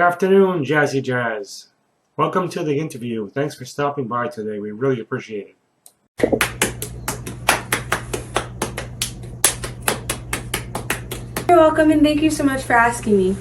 afternoon, Jazzy Jazz. Welcome to the interview. Thanks for stopping by today. We really appreciate it. You're welcome, and thank you so much for asking me.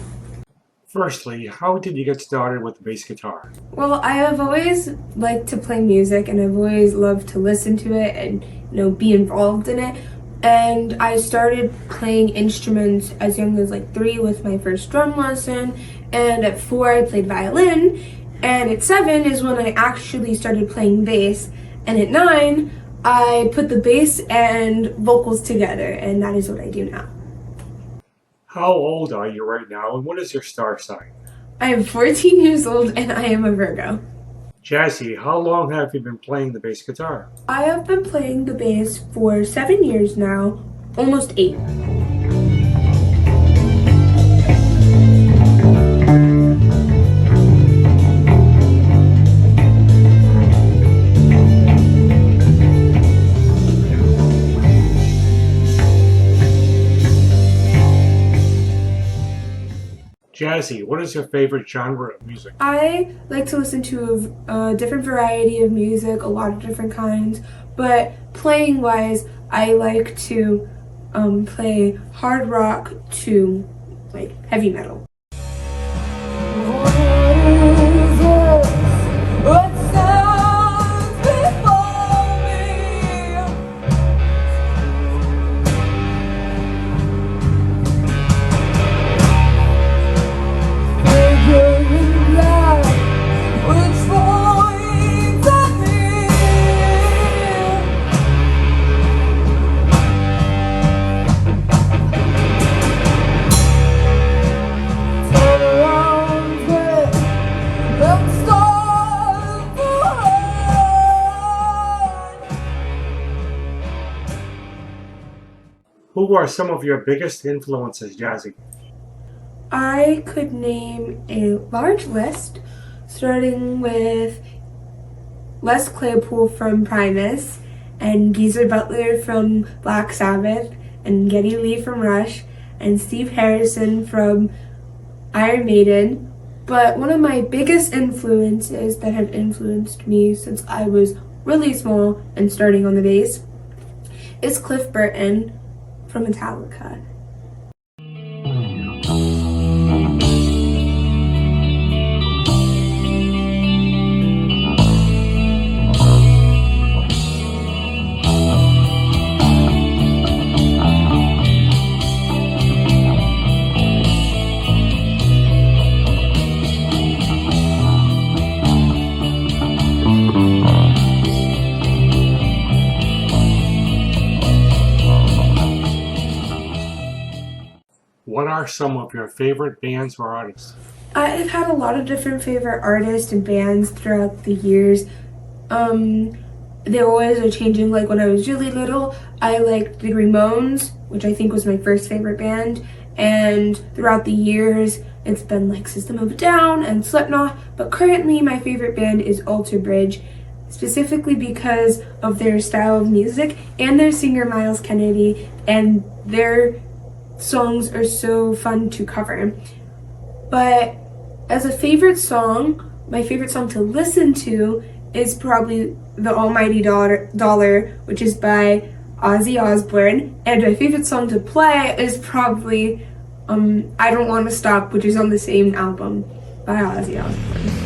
Firstly, how did you get started with the bass guitar? Well, I have always liked to play music, and I've always loved to listen to it and be involved in it. And I started playing instruments as young as 3 with my first drum lesson, and at 4 I played violin, and at 7 is when I actually started playing bass, and at 9 I put the bass and vocals together, and that is what I do now. How old are you right now, and what is your star sign? I am 14 years old, and I am a Virgo. Jazzy, how long have you been playing the bass guitar? I have been playing the bass for 7 years now, almost 8. Jazzy, what is your favorite genre of music? I like to listen to a different variety of music, a lot of different kinds, but playing wise, I like to play hard rock to heavy metal. Who are some of your biggest influences, Jazzy? I could name a large list, starting with Les Claypool from Primus, and Geezer Butler from Black Sabbath, and Geddy Lee from Rush, and Steve Harrison from Iron Maiden. But one of my biggest influences that have influenced me since I was really small and starting on the bass is Cliff Burton from Metallica. What are some of your favorite bands or artists? I've had a lot of different favorite artists and bands throughout the years. They always are changing. Like when I was really little, I liked the Ramones, which I think was my first favorite band. And throughout the years, it's been System of a Down and Slipknot. But currently, my favorite band is Alter Bridge, specifically because of their style of music and their singer Miles Kennedy, and their songs are so fun to cover. But as a favorite song, my favorite song to listen to is probably The Almighty Dollar, which is by Ozzy Osbourne, and my favorite song to play is probably I Don't Want to Stop, which is on the same album by Ozzy Osbourne.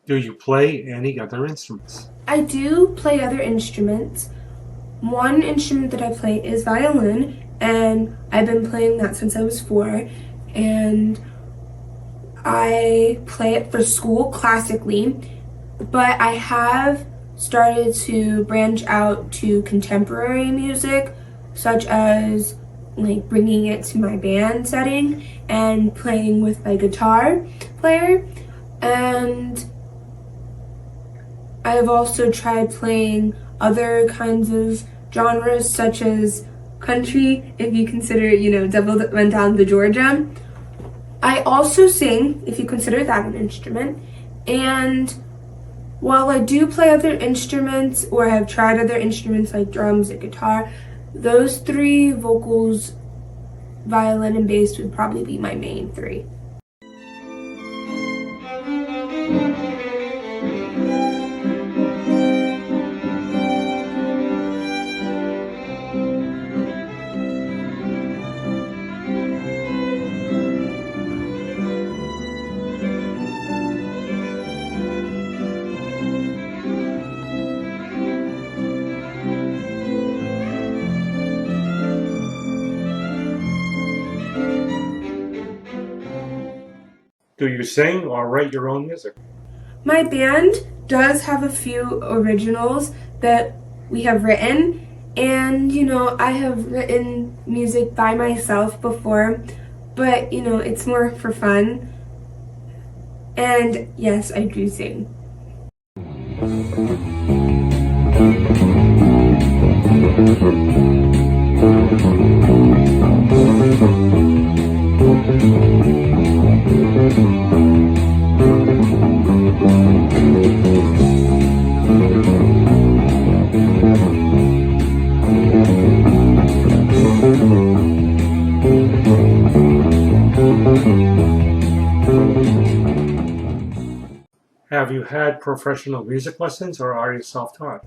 Do you play any other instruments? I do play other instruments. One instrument that I play is violin, and I've been playing that since I was 4, and I play it for school classically, but I have started to branch out to contemporary music, such as bringing it to my band setting and playing with my guitar player. And I've also tried playing other kinds of genres such as country, if you consider, Devil That Went Down to Georgia. I also sing, if you consider that an instrument. And while I do play other instruments or have tried other instruments like drums and guitar, those three, vocals, violin, and bass, would probably be my main three. Do you sing or write your own music? My band does have a few originals that we have written, and I have written music by myself before, but it's more for fun. And yes, I do sing. Have you had professional music lessons or are you self-taught?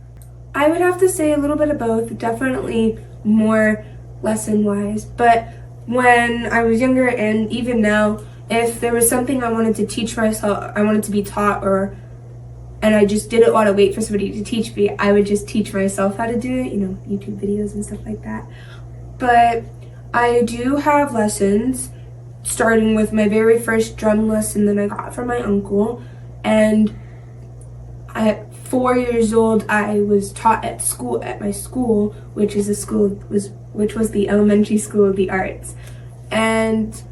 I would have to say a little bit of both, definitely more lesson-wise. But when I was younger and even now, if there was something I wanted to teach myself, I wanted to be taught, and I just didn't want to wait for somebody to teach me, I would just teach myself how to do it, YouTube videos and stuff like that. But I do have lessons, starting with my very first drum lesson that I got from my uncle. And at 4 years old, I was taught at my school, which was the Elementary School of the Arts. And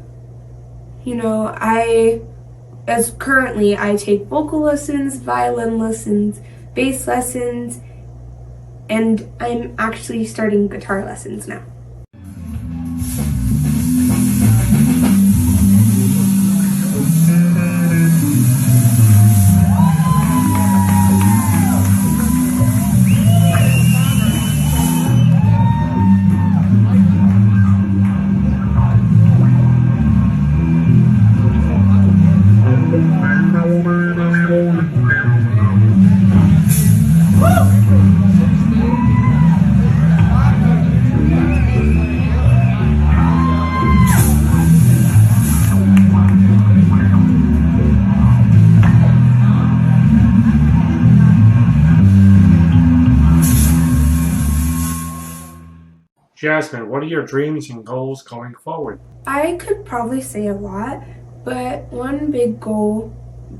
currently I take vocal lessons, violin lessons, bass lessons, and I'm actually starting guitar lessons now. Jasmine, what are your dreams and goals going forward? I could probably say a lot, but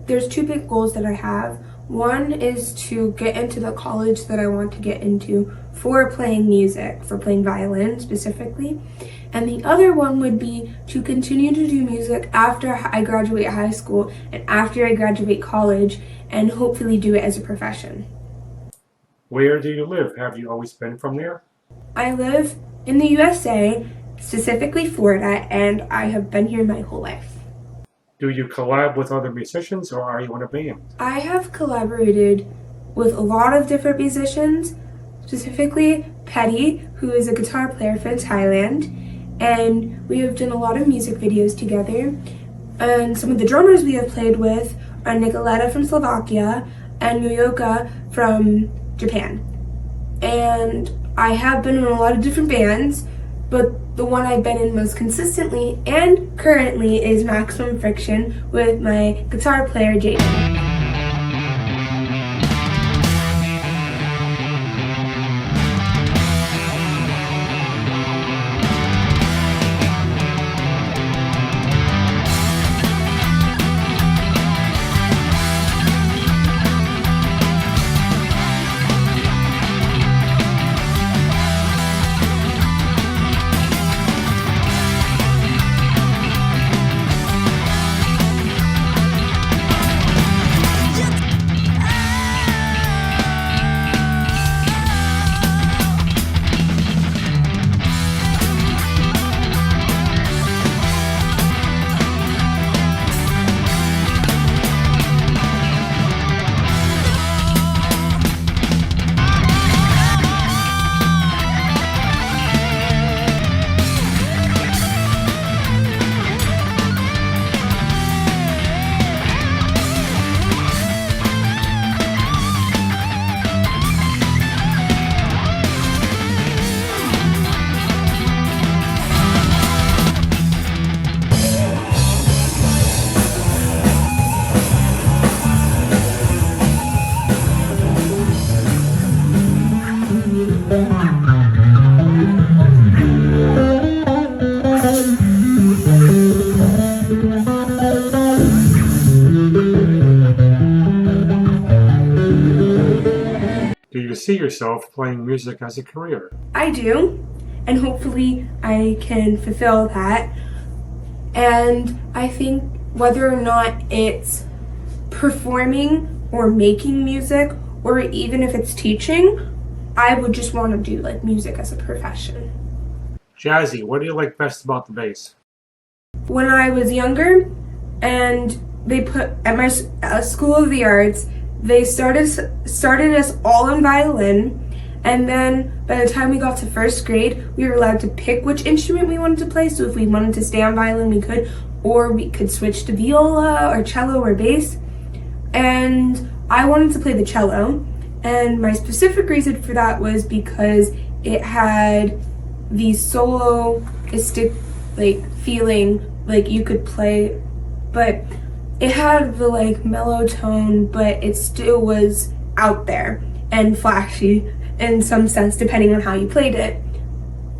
there's two big goals that I have. One is to get into the college that I want to get into for playing music, for playing violin specifically. And the other one would be to continue to do music after I graduate high school and after I graduate college, and hopefully do it as a profession. Where do you live? Have you always been from there? I live in the USA, specifically Florida, and I have been here my whole life. Do you collab with other musicians or are you in a band? I have collaborated with a lot of different musicians, specifically Petty, who is a guitar player from Thailand, and we have done a lot of music videos together. And some of the drummers we have played with are Nicoletta from Slovakia and Yoyoka from Japan. And I have been in a lot of different bands, but the one I've been in most consistently and currently is Maximum Friction with my guitar player, Jaden. Do you see yourself playing music as a career? I do, and hopefully I can fulfill that. And I think whether or not it's performing or making music, or even if it's teaching, I would just want to do like music as a profession. Jazzy, what do you like best about the bass? When I was younger, and they put at my School of the Arts, they started us all in violin, and then by the time we got to first grade, we were allowed to pick which instrument we wanted to play. So if we wanted to stay on violin, we could, or we could switch to viola or cello or bass. And I wanted to play the cello, and my specific reason for that was because it had the soloistic like feeling, like you could play, but it had the like mellow tone, but it still was out there and flashy in some sense, depending on how you played it.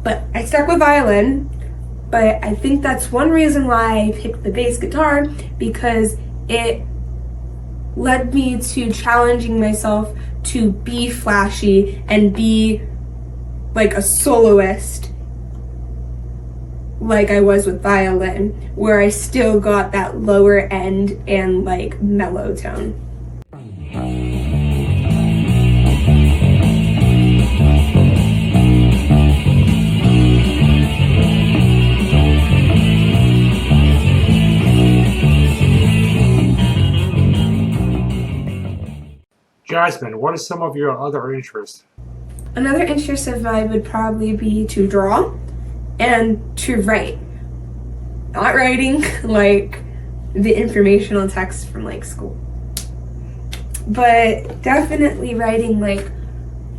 But I stuck with violin, but I think that's one reason why I picked the bass guitar, because it led me to challenging myself to be flashy and be like a soloist like I was with violin, where I still got that lower end and like mellow tone. Jasmine, what are some of your other interests? Another interest of mine would probably be to draw and to write. Not writing like the informational text from like school, but definitely writing like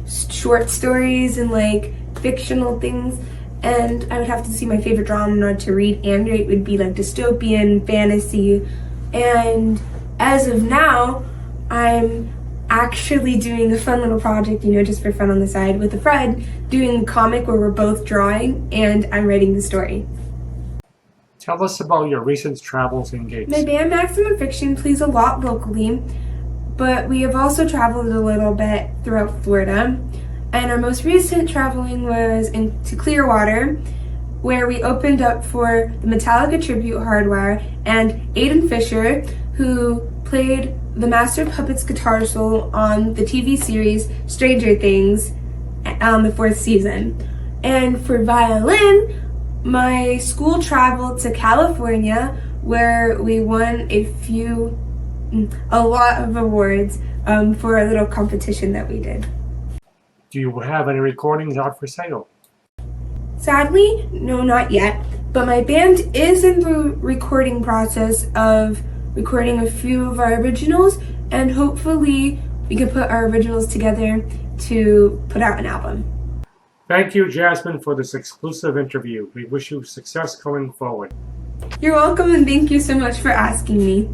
short stories and like fictional things. And I would have to see my favorite genre to read and write would be like dystopian, fantasy. And as of now, I'm actually doing a fun little project, just for fun on the side with a friend, doing a comic where we're both drawing and I'm writing the story. Tell us about your recent travels and gigs. My band Maximum Fiction plays a lot locally, but we have also traveled a little bit throughout Florida. And our most recent traveling was into Clearwater, where we opened up for the Metallica tribute Hardwire and Aiden Fisher, who played the Master of Puppets guitar solo on the TV series Stranger Things on the 4th season. And for violin, my school traveled to California, where we won a lot of awards for a little competition that we did. Do you have any recordings out for sale? Sadly, no, not yet. But my band is in the recording process of recording a few of our originals, and hopefully we can put our originals together to put out an album. Thank you, Jasmine, for this exclusive interview. We wish you success going forward. You're welcome, and thank you so much for asking me.